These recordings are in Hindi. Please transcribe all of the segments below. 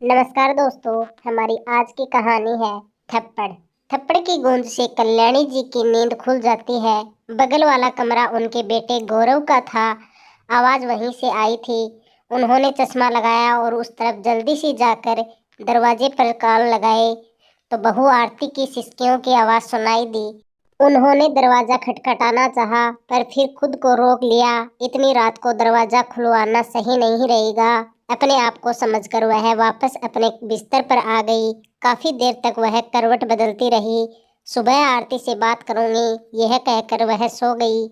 नमस्कार दोस्तों। हमारी आज की कहानी है थप्पड़। थप्पड़ की गूंज से कल्याणी जी की नींद खुल जाती है। बगल वाला कमरा उनके बेटे गौरव का था। आवाज वहीं से आई थी। उन्होंने चश्मा लगाया और उस तरफ जल्दी से जाकर दरवाजे पर कान लगाए तो बहू आरती की सिसकियों की आवाज सुनाई दी। उन्होंने दरवाजा खटखटाना चाहा पर फिर खुद को रोक लिया। इतनी रात को दरवाजा खुलवाना सही नहीं रहेगा। अपने आप को समझकर वह वापस अपने बिस्तर पर आ गई। काफी देर तक वह करवट बदलती रही। सुबह आरती से बात करूंगी यह कहकर वह सो गई।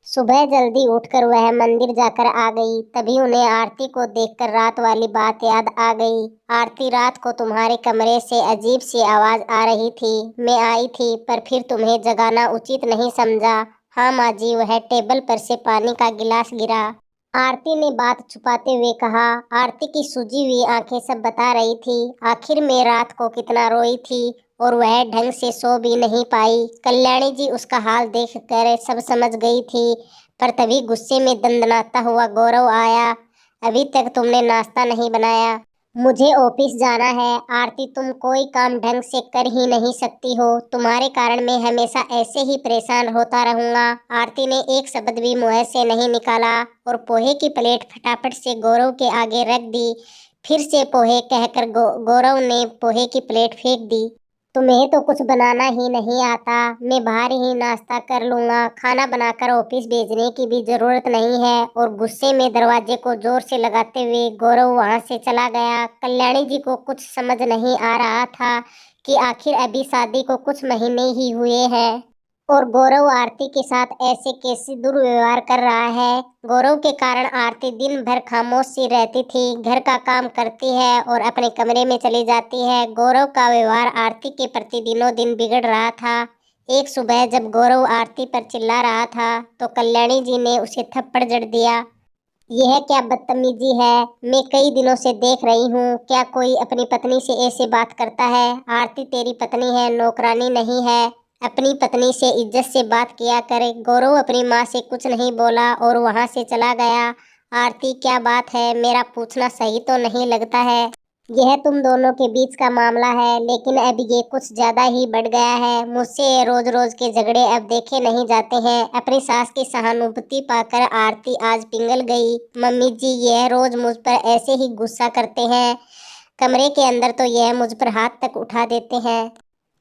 सुबह जल्दी उठकर वह मंदिर जाकर आ गई। तभी उन्हें आरती को देखकर रात वाली बात याद आ गई। आरती, रात को तुम्हारे कमरे से अजीब सी आवाज आ रही थी। मैं आई थी पर फिर तुम्हें जगाना उचित नहीं समझा। हाँ माँ जी, वह टेबल पर से पानी का गिलास गिरा। आरती ने बात छुपाते हुए कहा। आरती की सूजी हुई आंखें सब बता रही थी। आखिर में रात को कितना रोई थी और वह ढंग से सो भी नहीं पाई। कल्याणी जी उसका हाल देखकर सब समझ गई थी। पर तभी गुस्से में दंदनाता हुआ गौरव आया। अभी तक तुमने नाश्ता नहीं बनाया। मुझे ऑफिस जाना है। आरती, तुम कोई काम ढंग से कर ही नहीं सकती हो। तुम्हारे कारण मैं हमेशा ऐसे ही परेशान होता रहूंगा। आरती ने एक शब्द भी मुंह से नहीं निकाला और पोहे की प्लेट फटाफट से गौरव के आगे रख दी। फिर से पोहे कहकर गौरव ने पोहे की प्लेट फेंक दी। तुम्हें तो कुछ बनाना ही नहीं आता। मैं बाहर ही नाश्ता कर लूंगा। खाना बनाकर ऑफिस भेजने की भी जरूरत नहीं है। और गुस्से में दरवाजे को जोर से लगाते हुए गौरव वहां से चला गया। कल्याणी जी को कुछ समझ नहीं आ रहा था कि आखिर अभी शादी को कुछ महीने ही हुए हैं और गौरव आरती के साथ ऐसे कैसे दुर्व्यवहार कर रहा है। गौरव के कारण आरती दिन भर खामोश सी रहती थी। घर का काम करती है और अपने कमरे में चली जाती है। गौरव का व्यवहार आरती के प्रति दिनों दिन बिगड़ रहा था। एक सुबह जब गौरव आरती पर चिल्ला रहा था तो कल्याणी जी ने उसे थप्पड़ जड़ दिया। यह क्या बदतमीजी है। मैं कई दिनों से देख रही हूँ। क्या कोई अपनी पत्नी से ऐसे बात करता है। आरती तेरी पत्नी है, नौकरानी नहीं है। अपनी पत्नी से इज्जत से बात किया करे। गौरव अपनी माँ से कुछ नहीं बोला और वहां से चला गया। आरती, क्या बात है। मेरा पूछना सही तो नहीं लगता है। यह तुम दोनों के बीच का मामला है लेकिन अब ये कुछ ज्यादा ही बढ़ गया है। मुझसे ये रोज रोज के झगड़े अब देखे नहीं जाते हैं। अपनी सास की सहानुभूति पाकर आरती आज पिघल गई। मम्मी जी, यह रोज मुझ पर ऐसे ही गुस्सा करते हैं। कमरे के अंदर तो यह मुझ पर हाथ तक उठा देते हैं।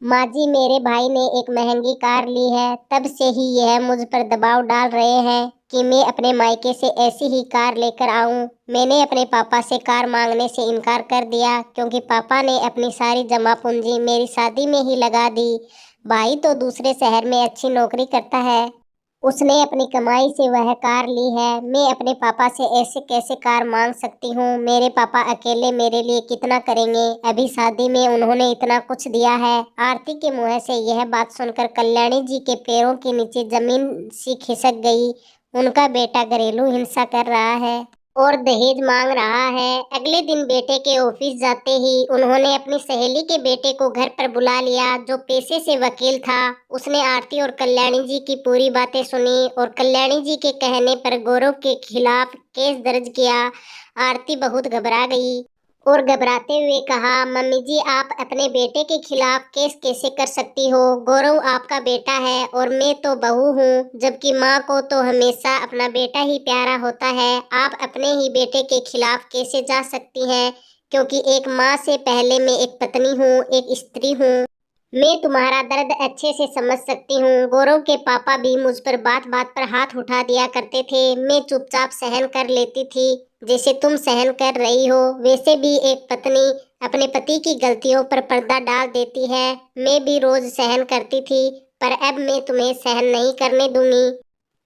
माँ जी, मेरे भाई ने एक महंगी कार ली है। तब से ही यह मुझ पर दबाव डाल रहे हैं कि मैं अपने मायके से ऐसी ही कार लेकर आऊं। मैंने अपने पापा से कार मांगने से इनकार कर दिया क्योंकि पापा ने अपनी सारी जमा पूंजी मेरी शादी में ही लगा दी। भाई तो दूसरे शहर में अच्छी नौकरी करता है। उसने अपनी कमाई से वह कार ली है। मैं अपने पापा से ऐसे कैसे कार मांग सकती हूँ। मेरे पापा अकेले मेरे लिए कितना करेंगे। अभी शादी में उन्होंने इतना कुछ दिया है। आरती के मुंह से यह बात सुनकर कल्याणी जी के पैरों के नीचे जमीन सी खिसक गई। उनका बेटा घरेलू हिंसा कर रहा है और दहेज मांग रहा है। अगले दिन बेटे के ऑफिस जाते ही उन्होंने अपनी सहेली के बेटे को घर पर बुला लिया जो पेशे से वकील था। उसने आरती और कल्याणी जी की पूरी बातें सुनी और कल्याणी जी के कहने पर गौरव के खिलाफ केस दर्ज किया। आरती बहुत घबरा गई और घबराते हुए कहा, मम्मी जी, आप अपने बेटे के खिलाफ केस कैसे कर सकती हो। गौरव आपका बेटा है और मैं तो बहू हूँ। जबकि माँ को तो हमेशा अपना बेटा ही प्यारा होता है। आप अपने ही बेटे के खिलाफ कैसे जा सकती हैं। क्योंकि एक माँ से पहले मैं एक पत्नी हूँ, एक स्त्री हूँ। मैं तुम्हारा दर्द अच्छे से समझ सकती हूँ। गौरव के पापा भी मुझ पर बात बात पर हाथ उठा दिया करते थे। मैं चुपचाप सहन कर लेती थी जैसे तुम सहन कर रही हो। वैसे भी एक पत्नी अपने पति की गलतियों पर पर्दा डाल देती है। मैं भी रोज सहन करती थी पर अब मैं तुम्हें सहन नहीं करने दूंगी।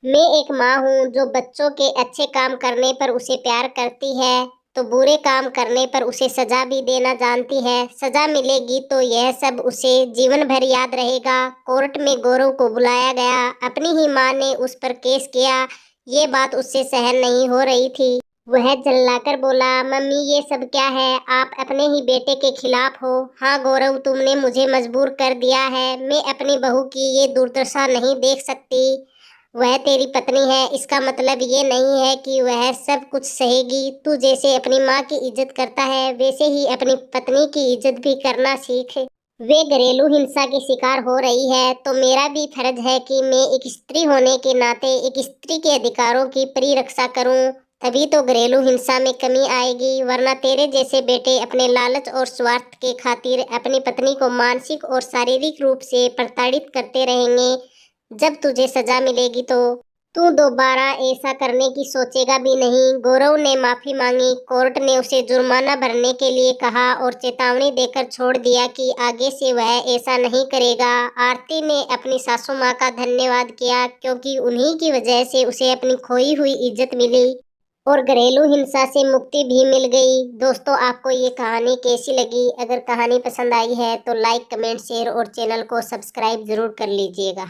मैं एक माँ हूँ जो बच्चों के अच्छे काम करने पर उसे प्यार करती है तो बुरे काम करने पर उसे सजा भी देना जानती है। सजा मिलेगी तो यह सब उसे जीवन भर याद रहेगा। कोर्ट में गौरव को बुलाया गया। अपनी ही माँ ने उस पर केस किया। ये बात उससे सहन नहीं हो रही थी। वह चिल्लाकर बोला, मम्मी, ये सब क्या है। आप अपने ही बेटे के खिलाफ हो। हाँ गौरव, तुमने मुझे मजबूर कर दिया है। मैं अपनी बहू की ये दुर्दशा नहीं देख सकती। वह तेरी पत्नी है, इसका मतलब ये नहीं है कि वह सब कुछ सहेगी। तू जैसे अपनी माँ की इज्जत करता है वैसे ही अपनी पत्नी की इज्जत भी करना सीख। वे घरेलू हिंसा की शिकार हो रही है तो मेरा भी फर्ज है कि मैं एक स्त्री होने के नाते एक स्त्री के अधिकारों की परिरक्षा करूं। तभी तो घरेलू हिंसा में कमी आएगी, वरना तेरे जैसे बेटे अपने लालच और स्वार्थ के खातिर अपनी पत्नी को मानसिक और शारीरिक रूप से प्रताड़ित करते रहेंगे। जब तुझे सजा मिलेगी तो तू दोबारा ऐसा करने की सोचेगा भी नहीं। गौरव ने माफी मांगी। कोर्ट ने उसे जुर्माना भरने के लिए कहा और चेतावनी देकर छोड़ दिया कि आगे से वह ऐसा नहीं करेगा। आरती ने अपनी सासू माँ का धन्यवाद किया क्योंकि उन्हीं की वजह से उसे अपनी खोई हुई इज्जत मिली और घरेलू हिंसा से मुक्ति भी मिल गई। दोस्तों, आपको ये कहानी कैसी लगी? अगर कहानी पसंद आई है तो लाइक, कमेंट, शेयर और चैनल को सब्सक्राइब जरूर कर लीजिएगा।